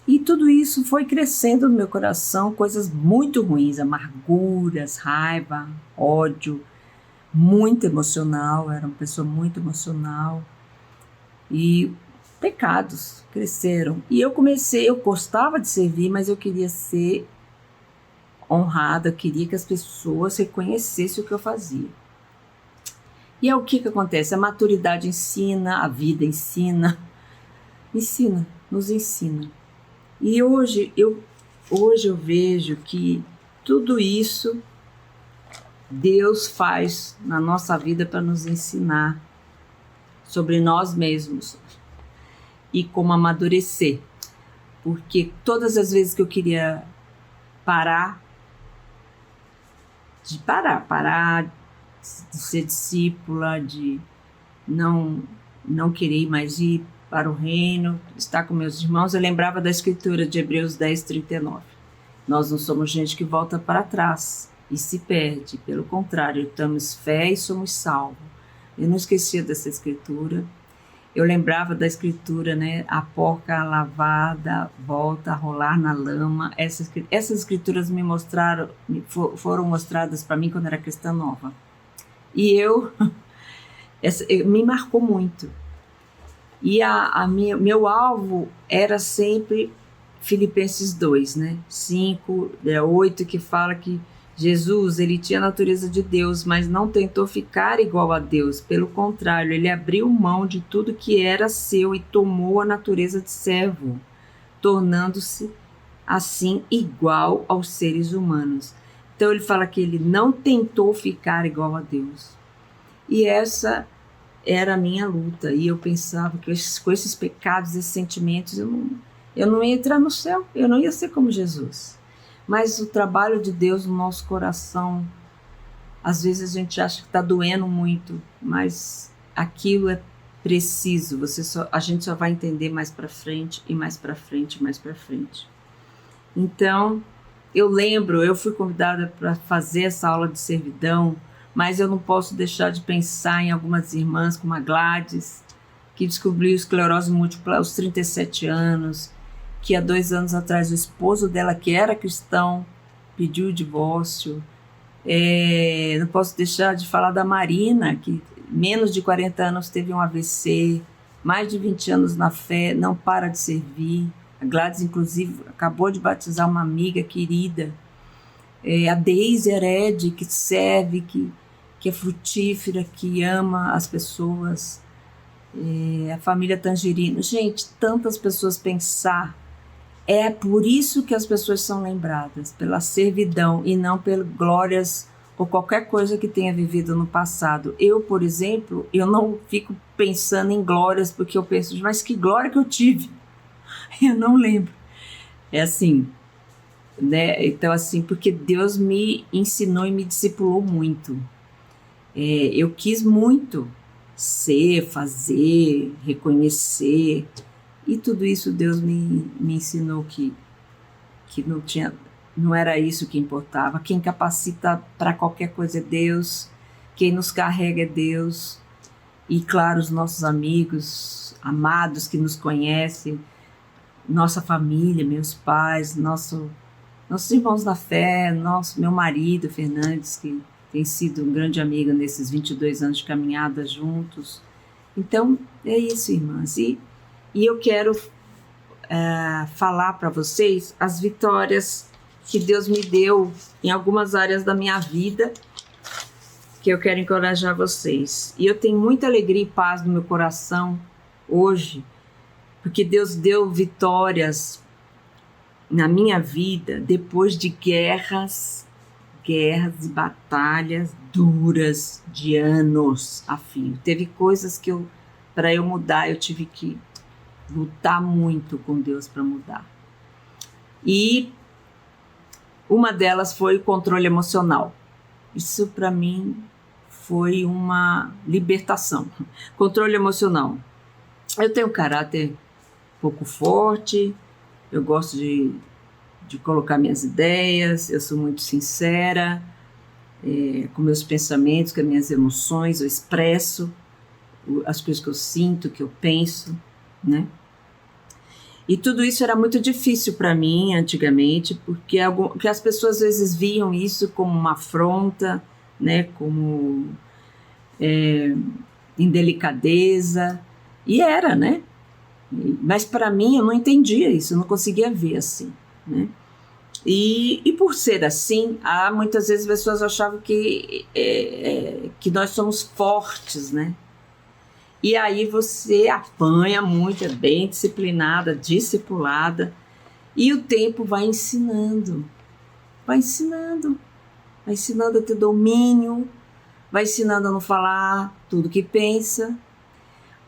e tudo isso foi crescendo no meu coração, coisas muito ruins, amarguras, raiva, ódio, muito emocional, era uma pessoa muito emocional, e pecados cresceram. E eu gostava de servir, mas eu queria ser honrada, eu queria que as pessoas reconhecessem o que eu fazia. E é o que acontece? A maturidade ensina, a vida ensina, nos ensina. E hoje eu vejo que tudo isso Deus faz na nossa vida para nos ensinar sobre nós mesmos e como amadurecer. Porque todas as vezes que eu queria parar de ser discípula, de não querer mais ir para o reino, estar com meus irmãos, eu lembrava da escritura de Hebreus 10, 39. Nós não somos gente que volta para trás e se perde, pelo contrário, temos fé e somos salvos. Eu não esquecia dessa escritura, eu lembrava da escritura, né? A porca lavada volta a rolar na lama. Essas escrituras foram mostradas para mim quando era cristã nova. E me marcou muito. E meu alvo era sempre Filipenses 2, né? 5, 8, que fala que Jesus, ele tinha a natureza de Deus, mas não tentou ficar igual a Deus. Pelo contrário, ele abriu mão de tudo que era seu e tomou a natureza de servo, tornando-se assim igual aos seres humanos. Então ele fala que ele não tentou ficar igual a Deus. E essa era a minha luta. E eu pensava que com esses pecados, esses sentimentos, eu não ia entrar no céu, eu não ia ser como Jesus. Mas o trabalho de Deus no nosso coração, às vezes a gente acha que está doendo muito, mas aquilo é preciso. A gente só vai entender mais para frente, e mais para frente, e mais para frente. Então, eu fui convidada para fazer essa aula de servidão, mas eu não posso deixar de pensar em algumas irmãs, como a Gladys, que descobriu esclerose múltipla aos 37 anos, que há 2 anos atrás o esposo dela, que era cristão, pediu o divórcio. Não posso deixar de falar da Marina, que menos de 40 anos teve um AVC, mais de 20 anos na fé, não para de servir. A Gladys, inclusive, acabou de batizar uma amiga querida. A Deise Hered, que serve, que é frutífera, que ama as pessoas. A família Tangerino. Gente, tantas pessoas pensar. É por isso que as pessoas são lembradas, pela servidão e não pelas glórias ou qualquer coisa que tenha vivido no passado. Eu, por exemplo, eu não fico pensando em glórias, porque eu penso, mas que glória que eu tive? Eu não lembro. É assim, né? Então, assim, porque Deus me ensinou e me discipulou muito. Eu quis muito fazer, reconhecer. E tudo isso Deus me ensinou que não era isso que importava. Quem capacita para qualquer coisa é Deus, quem nos carrega é Deus. E claro, os nossos amigos, amados que nos conhecem, nossa família, meus pais, nossos irmãos da fé, meu marido, Fernandes, que tem sido um grande amigo nesses 22 anos de caminhada juntos. Então, é isso, irmãs. E eu quero falar para vocês as vitórias que Deus me deu em algumas áreas da minha vida, que eu quero encorajar vocês. E eu tenho muita alegria e paz no meu coração hoje, porque Deus deu vitórias na minha vida depois de guerras e batalhas duras de anos a fio. Teve coisas que para eu mudar, eu tive que lutar muito com Deus para mudar. E uma delas foi o controle emocional. Isso para mim foi uma libertação. Controle emocional. Eu tenho um caráter pouco forte, eu gosto de colocar minhas ideias, eu sou muito sincera com meus pensamentos, com as minhas emoções, eu expresso as coisas que eu sinto, que eu penso, né? E tudo isso era muito difícil para mim antigamente, porque as pessoas às vezes viam isso como uma afronta, né? Como indelicadeza, e era, né? Mas para mim eu não entendia isso, eu não conseguia ver assim, né? E por ser assim, muitas vezes as pessoas achavam que nós somos fortes, né? E aí você apanha muito, é bem disciplinada, discipulada, e o tempo vai ensinando a ter domínio, vai ensinando a não falar tudo que pensa,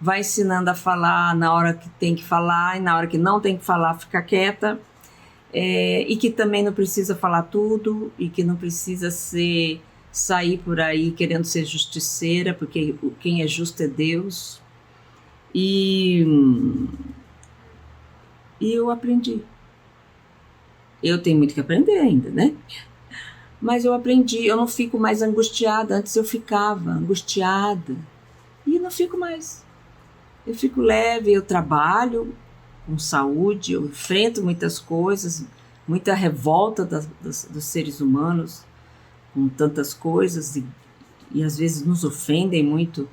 vai ensinando a falar na hora que tem que falar e na hora que não tem que falar ficar quieta, e que também não precisa falar tudo e que não precisa sair por aí querendo ser justiceira, porque quem é justo é Deus. E eu aprendi. Eu tenho muito que aprender ainda, né? Mas eu aprendi, eu não fico mais angustiada. Antes eu ficava angustiada e não fico mais. Eu fico leve, eu trabalho com saúde, eu enfrento muitas coisas, muita revolta dos seres humanos com tantas coisas e às vezes nos ofendem muito,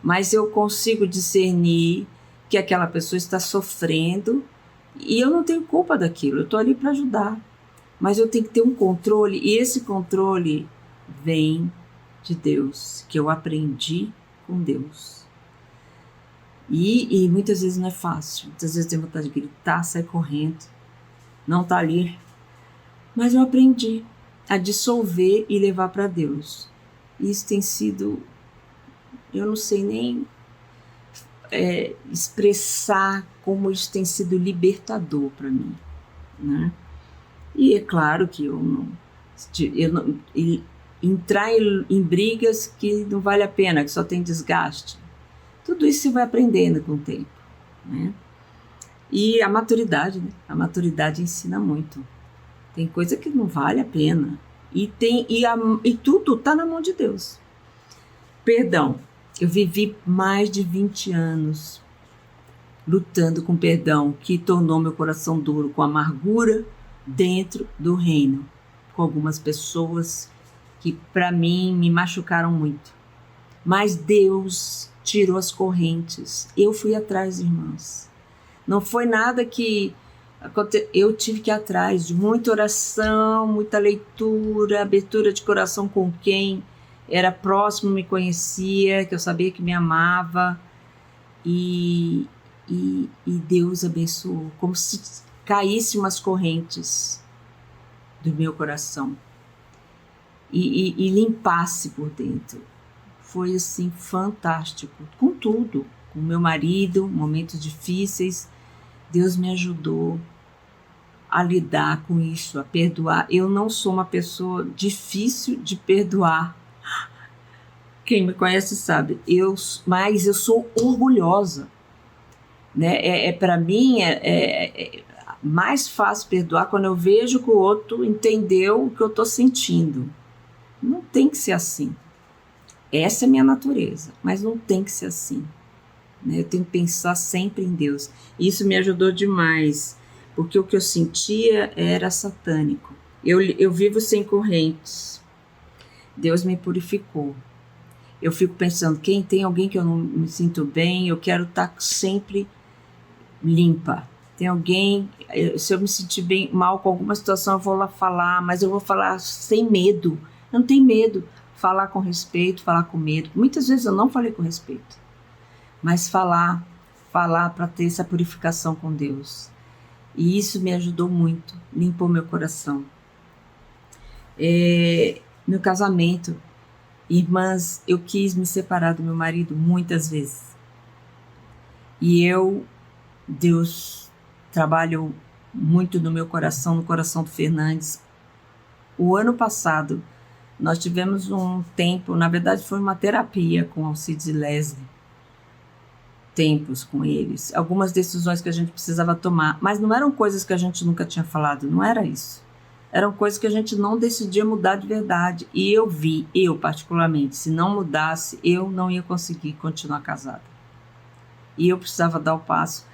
mas eu consigo discernir que aquela pessoa está sofrendo e eu não tenho culpa daquilo, eu estou ali para ajudar, mas eu tenho que ter um controle, e esse controle vem de Deus, que eu aprendi com Deus. E muitas vezes não é fácil, muitas vezes eu tenho vontade de gritar, sair correndo, não tá ali, mas eu aprendi a dissolver e levar para Deus. Isso tem sido, eu não sei nem expressar como isso tem sido libertador para mim, né? E é claro que eu não entrar em brigas que não vale a pena, que só tem desgaste. Tudo isso você vai aprendendo com o tempo, né? E a maturidade, né? A maturidade ensina muito. Tem coisa que não vale a pena. E tudo está na mão de Deus. Perdão. Eu vivi mais de 20 anos lutando com perdão, que tornou meu coração duro, com amargura dentro do reino, com algumas pessoas que para mim me machucaram muito. Mas Deus tirou as correntes. Eu fui atrás, irmãs. Não foi nada que eu tive que ir atrás de muita oração, muita leitura, abertura de coração com quem era próximo, me conhecia, que eu sabia que me amava, e Deus abençoou, como se caísse umas correntes do meu coração e limpasse por dentro. Foi assim fantástico, com tudo, com meu marido, momentos difíceis. Deus me ajudou a lidar com isso, a perdoar. Eu não sou uma pessoa difícil de perdoar. Quem me conhece sabe, mas eu sou orgulhosa, né? Para mim é mais fácil perdoar quando eu vejo que o outro entendeu o que eu estou sentindo. Não tem que ser assim. Essa é a minha natureza, mas não tem que ser assim, né? Eu tenho que pensar sempre em Deus. Isso me ajudou demais, porque o que eu sentia era satânico. Eu vivo sem correntes. Deus me purificou. Eu fico pensando, tem alguém que eu não me sinto bem, eu quero estar sempre limpa. Tem alguém, se eu me sentir mal com alguma situação, eu vou lá falar, mas eu vou falar sem medo. Eu não tenho medo. Falar com respeito, falar com medo. Muitas vezes eu não falei com respeito, mas falar para ter essa purificação com Deus. E isso me ajudou muito, limpou meu coração. Meu casamento, irmãs, eu quis me separar do meu marido muitas vezes. E Deus trabalhou muito no meu coração, no coração do Fernandes. O ano passado, nós tivemos um tempo, na verdade foi uma terapia com Alcides e Leslie, tempos com eles, algumas decisões que a gente precisava tomar, mas não eram coisas que a gente nunca tinha falado, não era isso. Eram coisas que a gente não decidia mudar de verdade. E eu particularmente, se não mudasse, eu não ia conseguir continuar casada. E eu precisava dar o passo.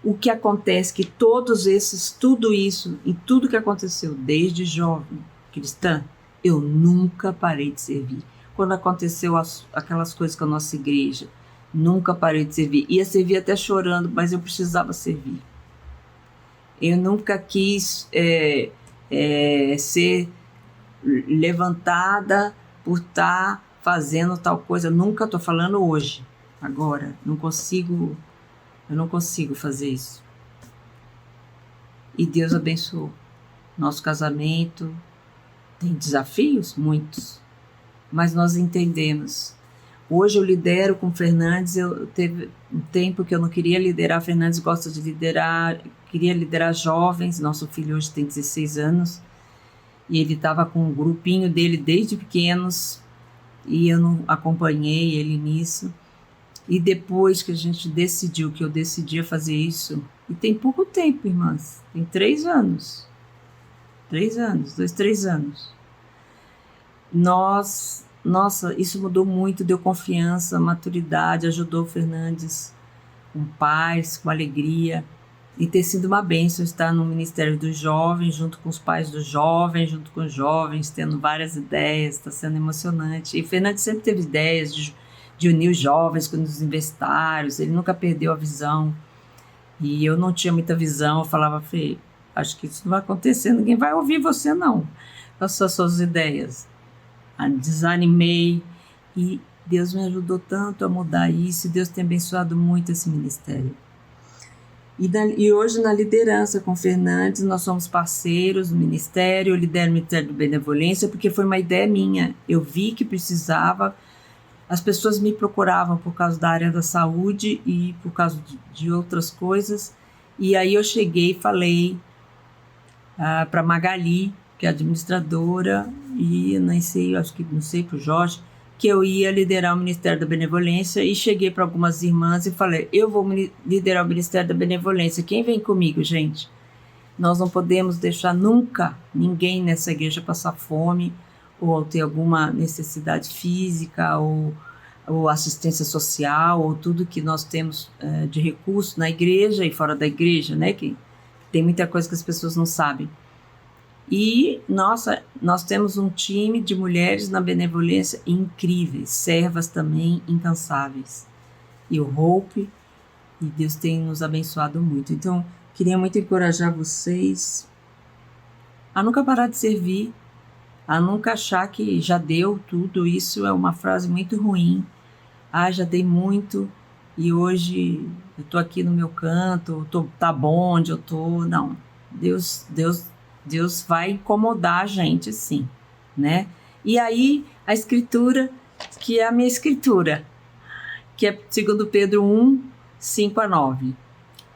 O que acontece que tudo isso, e tudo que aconteceu desde jovem cristã, eu nunca parei de servir. Quando aconteceu aquelas coisas com a nossa igreja, nunca parei de servir. Ia servir até chorando, mas eu precisava servir. Eu nunca quis ser levantada por estar fazendo tal coisa. Nunca estou falando hoje, agora. Eu não consigo fazer isso. E Deus abençoou. Nosso casamento tem desafios? Muitos. Mas nós entendemos. Hoje eu lidero com o Fernandes. Teve um tempo que eu não queria liderar. O Fernandes gosta de liderar. Queria liderar jovens. Nosso filho hoje tem 16 anos. E ele estava com um grupinho dele desde pequenos. E eu não acompanhei ele nisso. E depois que a gente decidiu, que eu decidi fazer isso, e tem pouco tempo, irmãs, tem 3 anos, 3 anos, nossa, isso mudou muito, deu confiança, maturidade, ajudou o Fernandes com paz, com alegria. E ter sido uma bênção estar no Ministério dos Jovens, junto com os pais dos jovens, junto com os jovens, tendo várias ideias, está sendo emocionante. E Fernando sempre teve ideias de unir os jovens com os universitários, ele nunca perdeu a visão. E eu não tinha muita visão, eu falava, Fê, acho que isso não vai acontecer, ninguém vai ouvir você não, com as suas ideias. Desanimei e Deus me ajudou tanto a mudar isso, e Deus tem abençoado muito esse ministério. E hoje na liderança com Fernandes, nós somos parceiros no ministério, eu lidero o Ministério de Benevolência, porque foi uma ideia minha. Eu vi que precisava, as pessoas me procuravam por causa da área da saúde e por causa de outras coisas, e aí eu cheguei e falei para Magali, que é administradora, e não sei para o Jorge, que eu ia liderar o Ministério da Benevolência, e cheguei para algumas irmãs e falei, eu vou liderar o Ministério da Benevolência, quem vem comigo, gente? Nós não podemos deixar nunca ninguém nessa igreja passar fome, ou ter alguma necessidade física, ou assistência social, ou tudo que nós temos de recurso na igreja e fora da igreja, né? Que tem muita coisa que as pessoas não sabem. E nós temos um time de mulheres na benevolência incríveis, servas também incansáveis. E o Hope, e Deus tem nos abençoado muito. Então, queria muito encorajar vocês a nunca parar de servir, a nunca achar que já deu tudo. Isso é uma frase muito ruim. Já dei muito e hoje eu estou aqui no meu canto, tá bom onde eu estou. Não, Deus vai incomodar a gente, sim, né? E aí, a escritura, que é a minha escritura, que é 2 Pedro 1, 5-9.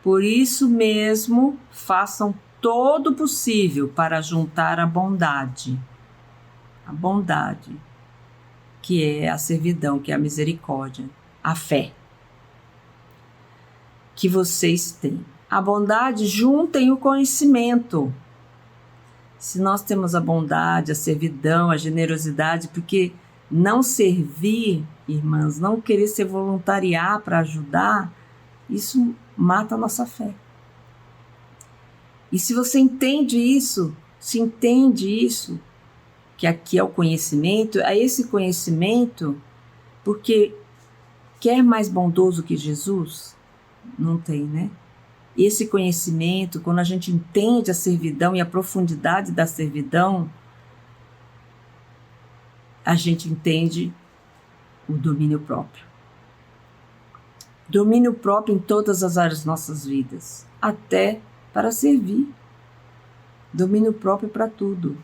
Por isso mesmo, façam todo o possível para juntar a bondade, que é a servidão, que é a misericórdia, a fé que vocês têm. A bondade, juntem o conhecimento. Se nós temos a bondade, a servidão, a generosidade, porque não servir, irmãs, não querer se voluntariar para ajudar, isso mata a nossa fé. E se você entende isso, que aqui é o conhecimento, é esse conhecimento, porque quer mais bondoso que Jesus? Não tem, né? Esse conhecimento, quando a gente entende a servidão e a profundidade da servidão, a gente entende o domínio próprio. Domínio próprio em todas as áreas das nossas vidas, até para servir. Domínio próprio para tudo.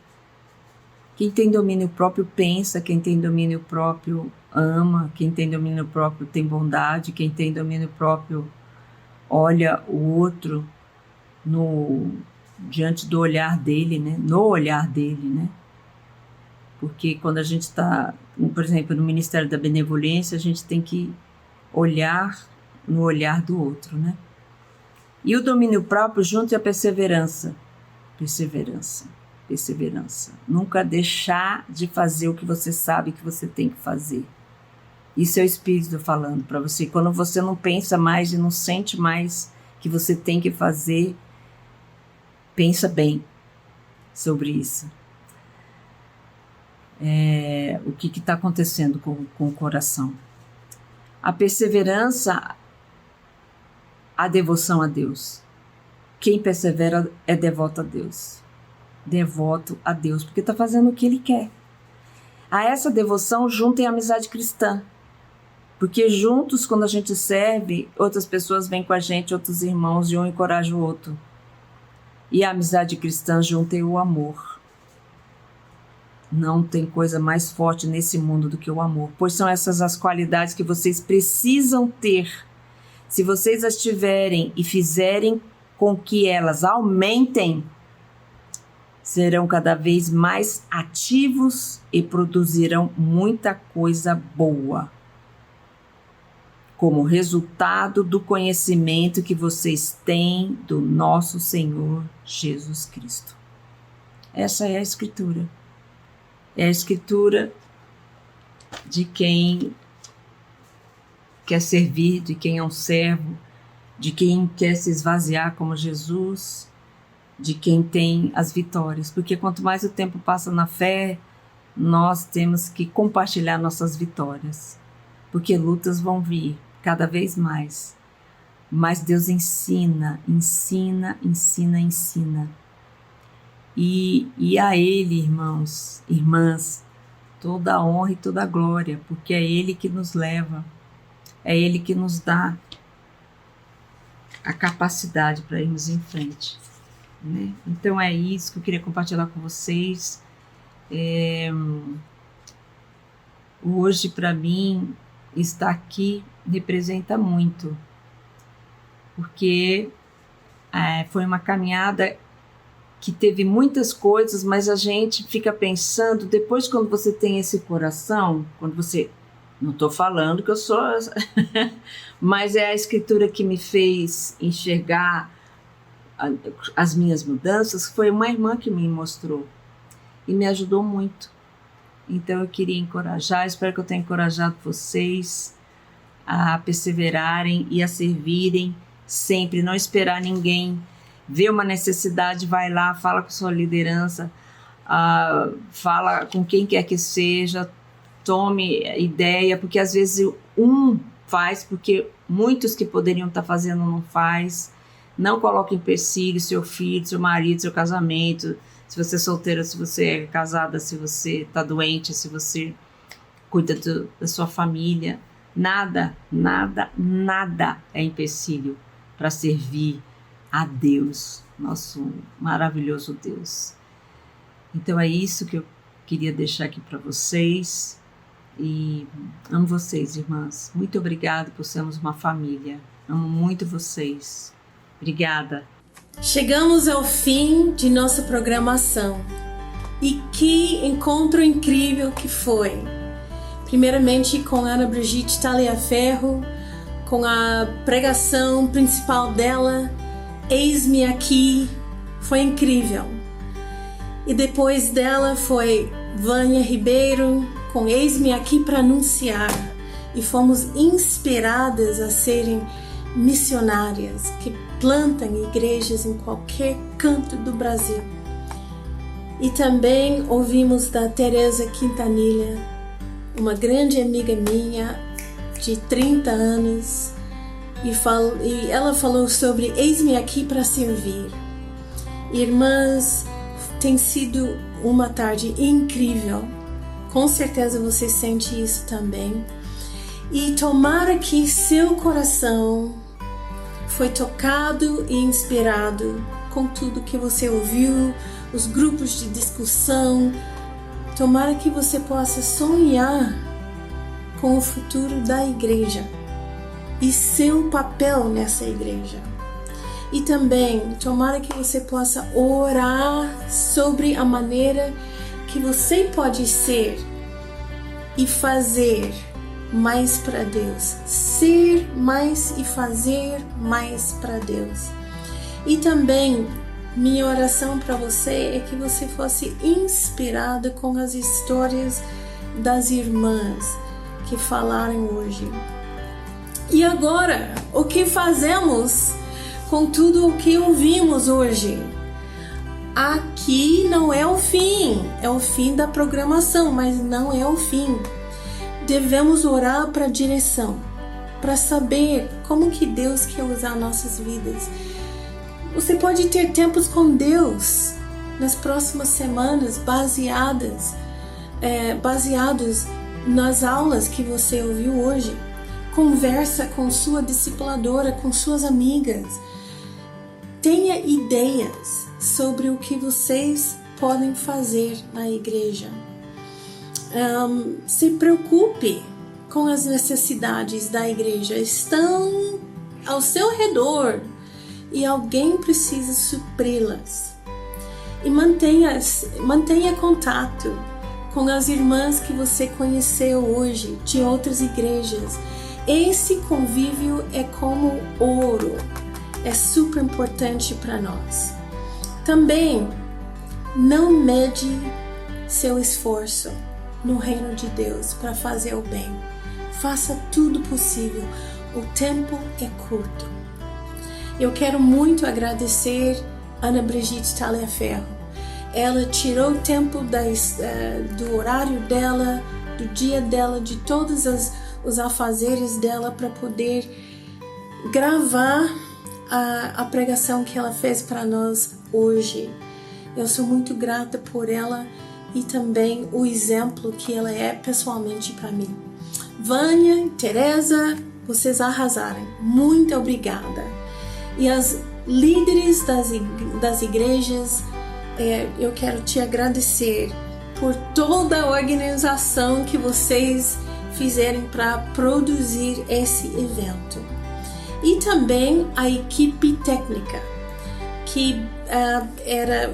Quem tem domínio próprio pensa, quem tem domínio próprio ama, quem tem domínio próprio tem bondade, quem tem domínio próprio olha o outro diante do olhar dele, né? No olhar dele, né? Porque quando a gente está, por exemplo, no Ministério da Benevolência, a gente tem que olhar no olhar do outro, né? E o domínio próprio junto à perseverança. Nunca deixar de fazer o que você sabe que você tem que fazer. Isso é o Espírito falando para você. Quando você não pensa mais e não sente mais que você tem que fazer, pensa bem sobre isso. O que está acontecendo com o coração? A perseverança, a devoção a Deus. Quem persevera é devoto a Deus. Devoto a Deus, porque está fazendo o que Ele quer. A essa devoção juntem a amizade cristã. Porque juntos, quando a gente serve, outras pessoas vêm com a gente, outros irmãos, e um encoraja o outro. E a amizade cristã juntem o amor. Não tem coisa mais forte nesse mundo do que o amor, pois são essas as qualidades que vocês precisam ter. Se vocês as tiverem e fizerem com que elas aumentem, serão cada vez mais ativos e produzirão muita coisa boa, como resultado do conhecimento que vocês têm do nosso Senhor Jesus Cristo. Essa é a Escritura. É a Escritura de quem quer servir, de quem é um servo, de quem quer se esvaziar como Jesus, de quem tem as vitórias. Porque quanto mais o tempo passa na fé, nós temos que compartilhar nossas vitórias. Porque lutas vão vir cada vez mais. Mas Deus ensina. E a Ele, irmãos, irmãs, toda a honra e toda a glória, porque é Ele que nos leva, é Ele que nos dá a capacidade para irmos em frente, né? Então é isso que eu queria compartilhar com vocês. Hoje, para mim, estar aqui representa muito, porque foi uma caminhada que teve muitas coisas, mas a gente fica pensando, depois quando você tem esse coração, quando você, não estou falando que eu sou, mas é a escritura que me fez enxergar as minhas mudanças, foi uma irmã que me mostrou e me ajudou muito. Então eu queria encorajar, espero que eu tenha encorajado vocês a perseverarem e a servirem sempre, não esperar ninguém. Vê uma necessidade, vai lá, fala com sua liderança, fala com quem quer que seja, tome ideia, porque às vezes um faz, porque muitos que poderiam estar fazendo não faz. Não coloque em empecilho seu filho, seu marido, seu casamento, se você é solteira, se você é casada, se você está doente, se você cuida da sua família. Nada é empecilho para servir a Deus, nosso maravilhoso Deus. Então é isso que eu queria deixar aqui para vocês, e amo vocês, irmãs. Muito obrigada por sermos uma família. Amo muito vocês. Obrigada. Chegamos ao fim de nossa programação. E que encontro incrível que foi! Primeiramente com Ana Brigitte Taliaferro, com a pregação principal dela, Eis-me Aqui, foi incrível. E depois dela foi Vânia Ribeiro, com Eis-me Aqui para Anunciar. E fomos inspiradas a serem missionárias que plantam igrejas em qualquer canto do Brasil. E também ouvimos da Teresa Quintanilha, uma grande amiga minha de 30 anos, e ela falou sobre Eis-me Aqui para Servir. Irmãs, tem sido uma tarde incrível, com certeza você sente isso também, e tomara que seu coração foi tocado e inspirado com tudo que você ouviu, os grupos de discussão. Tomara que você possa sonhar com o futuro da igreja e seu papel nessa igreja. E também, tomara que você possa orar sobre a maneira que você pode ser e fazer mais para Deus. Ser mais e fazer mais para Deus. E também, minha oração para você é que você fosse inspirado com as histórias das irmãs que falaram hoje. E agora, o que fazemos com tudo o que ouvimos hoje? Aqui não é o fim, é o fim da programação, mas não é o fim. Devemos orar para direção, para saber como que Deus quer usar nossas vidas. Você pode ter tempos com Deus nas próximas semanas, baseados nas aulas que você ouviu hoje. Conversa com sua discipuladora, com suas amigas. Tenha ideias sobre o que vocês podem fazer na igreja. Se preocupe com as necessidades da igreja. Estão ao seu redor e alguém precisa supri-las. E mantenha contato com as irmãs que você conheceu hoje de outras igrejas. Esse convívio é como ouro, é super importante para nós. Também não mede seu esforço no reino de Deus para fazer o bem. Faça tudo possível, o tempo é curto. Eu quero muito agradecer Ana Brigitte Taliaferro. Ela tirou o tempo do horário dela, do dia dela, de todos os afazeres dela para poder gravar a pregação que ela fez para nós hoje. Eu sou muito grata por ela e também o exemplo que ela é pessoalmente para mim. Vânia e Teresa, vocês arrasaram. Muito obrigada. E as líderes das igrejas, eu quero te agradecer por toda a organização que vocês fizeram para produzir esse evento. E também a equipe técnica, que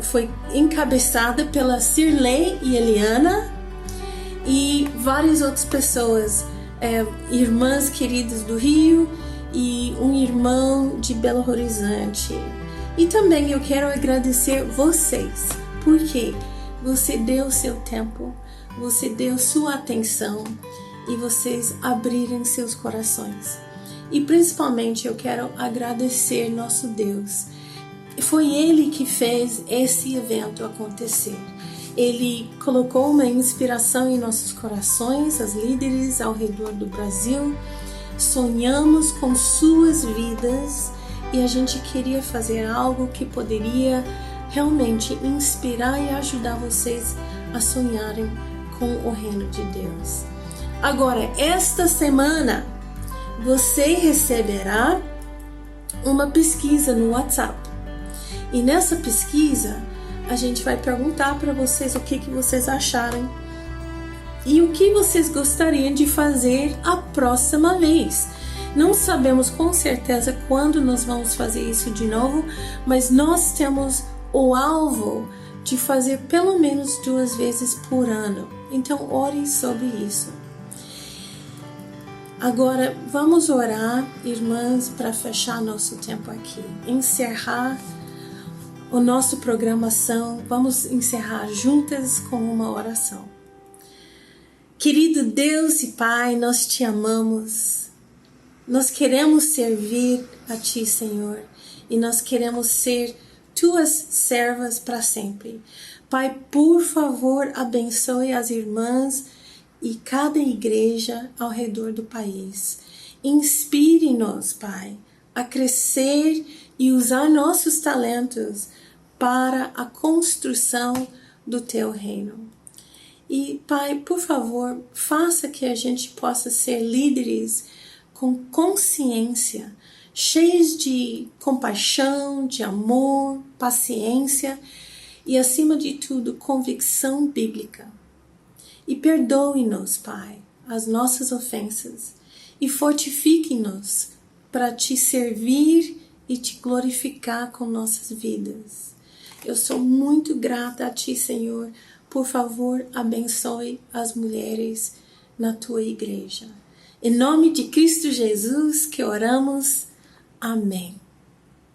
foi encabeçada pela Cirlei e Eliana e várias outras pessoas, irmãs queridas do Rio e um irmão de Belo Horizonte. E também eu quero agradecer vocês, porque você deu seu tempo, você deu sua atenção e vocês abriram seus corações. E principalmente eu quero agradecer nosso Deus. Foi Ele que fez esse evento acontecer. Ele colocou uma inspiração em nossos corações, as líderes ao redor do Brasil. Sonhamos com suas vidas e a gente queria fazer algo que poderia realmente inspirar e ajudar vocês a sonharem com o reino de Deus. Agora, esta semana, você receberá uma pesquisa no WhatsApp. E nessa pesquisa, a gente vai perguntar para vocês o que vocês acharam e o que vocês gostariam de fazer a próxima vez. Não sabemos com certeza quando nós vamos fazer isso de novo, mas nós temos o alvo de fazer pelo menos 2 vezes por ano. Então, ore sobre isso. Agora, vamos orar, irmãs, para fechar nosso tempo aqui. Encerrar a nossa programação. Vamos encerrar juntas com uma oração. Querido Deus e Pai, nós te amamos. Nós queremos servir a Ti, Senhor. E nós queremos ser Tuas servas para sempre. Pai, por favor, abençoe as irmãs e cada igreja ao redor do país. Inspire-nos, Pai, a crescer e usar nossos talentos para a construção do Teu reino. E, Pai, por favor, faça que a gente possa ser líderes com consciência, cheios de compaixão, de amor, paciência e, acima de tudo, convicção bíblica. E perdoe-nos, Pai, as nossas ofensas e fortifique-nos para Te servir e Te glorificar com nossas vidas. Eu sou muito grata a Ti, Senhor. Por favor, abençoe as mulheres na Tua igreja. Em nome de Cristo Jesus que oramos. Amém.